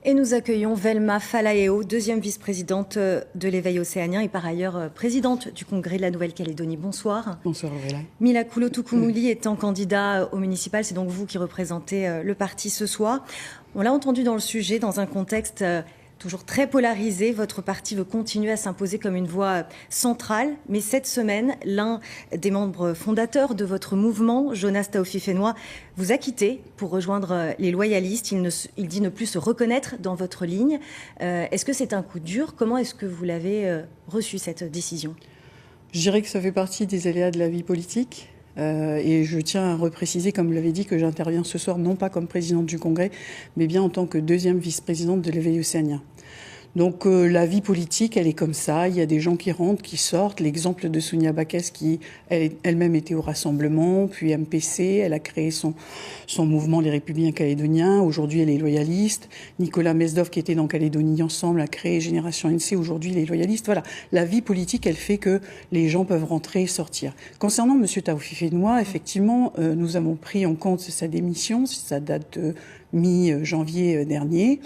Et nous accueillons Velma Falaeo, deuxième vice-présidente de l'Éveil océanien et par ailleurs présidente du Congrès de la Nouvelle-Calédonie. Bonsoir. Bonsoir, Aurélie. Mila Coulo-Toukoumouli étant candidat au municipal, c'est donc vous qui représentez le parti ce soir. On l'a entendu dans le sujet, dans un contexte toujours très polarisé. Votre parti veut continuer à s'imposer comme une voix centrale. Mais cette semaine, l'un des membres fondateurs de votre mouvement, Jonas Taofifénois, vous a quitté pour rejoindre les loyalistes. Il dit ne plus se reconnaître dans votre ligne. Est-ce que c'est un coup dur? Comment est-ce que vous l'avez reçu, cette décision? Je dirais que ça fait partie des aléas de la vie politique. Et je tiens à repréciser, comme vous l'avez dit, que j'interviens ce soir non pas comme présidente du Congrès, mais bien en tant que deuxième vice-présidente de l'Éveil océanien. Donc la vie politique, elle est comme ça. Il y a des gens qui rentrent, qui sortent. L'exemple de Sonia Backès qui elle-même était au Rassemblement, puis MPC. Elle a créé son mouvement Les Républicains Calédoniens. Aujourd'hui, elle est loyaliste. Nicolas Mesdov, qui était dans Calédonie Ensemble, a créé Génération NC. Aujourd'hui, il est loyaliste. Voilà, la vie politique, elle fait que les gens peuvent rentrer et sortir. Concernant M. Taofifénois, effectivement, nous avons pris en compte sa démission. Ça date de mi-janvier dernier.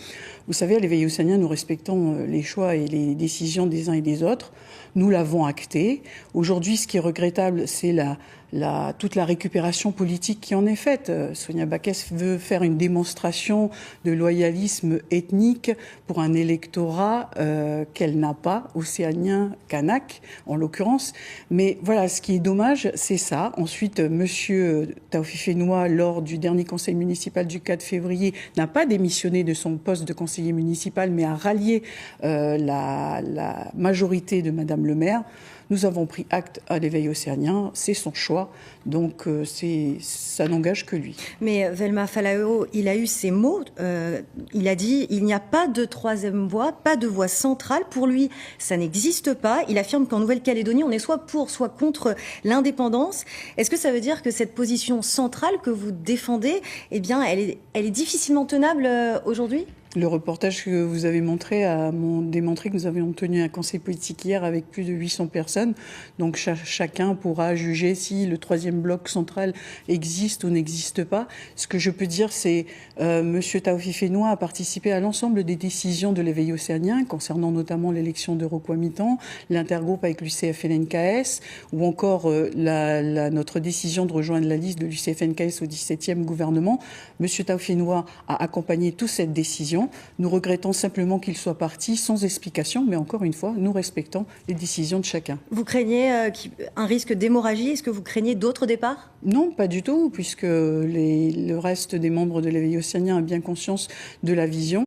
Vous savez, à l'Éveil océanien, nous respectons les choix et les décisions des uns et des autres. Nous l'avons acté. Aujourd'hui, ce qui est regrettable, c'est toute la récupération politique qui en est faite. Sonia Backès veut faire une démonstration de loyalisme ethnique pour un électorat qu'elle n'a pas, océanien, kanak en l'occurrence. Mais voilà, ce qui est dommage, c'est ça. Ensuite, Monsieur Taofifénois, lors du dernier conseil municipal du 4 février, n'a pas démissionné de son poste de conseiller municipal, mais a rallié la majorité de Madame le maire. Nous avons pris acte à l'Éveil océanien, c'est son choix, donc ça n'engage que lui. Mais Velma Falaeo, il a eu ces mots, il a dit « il n'y a pas de troisième voie, pas de voie centrale ». Pour lui, ça n'existe pas. Il affirme qu'en Nouvelle-Calédonie, on est soit pour, soit contre l'indépendance. Est-ce que ça veut dire que cette position centrale que vous défendez, eh bien, elle est difficilement tenable aujourd'hui ? Le reportage que vous avez montré a démontré que nous avions tenu un conseil politique hier avec plus de 800 personnes. Donc chacun pourra juger si le troisième bloc central existe ou n'existe pas. Ce que je peux dire, c'est M. Taofifénois a participé à l'ensemble des décisions de l'Éveil océanien, concernant notamment l'élection de Roquamitan, l'intergroupe avec l'UCF-LNKS, ou encore notre décision de rejoindre la liste de l'UCF-LNKS au 17e gouvernement. M. Taofifénois a accompagné toute cette décision. Nous regrettons simplement qu'il soit parti sans explication, mais encore une fois, nous respectons les décisions de chacun. Vous craignez un risque d'hémorragie? Est-ce que vous craignez d'autres départs? Non, pas du tout, puisque le reste des membres de l'Éveil océanien a bien conscience de la vision.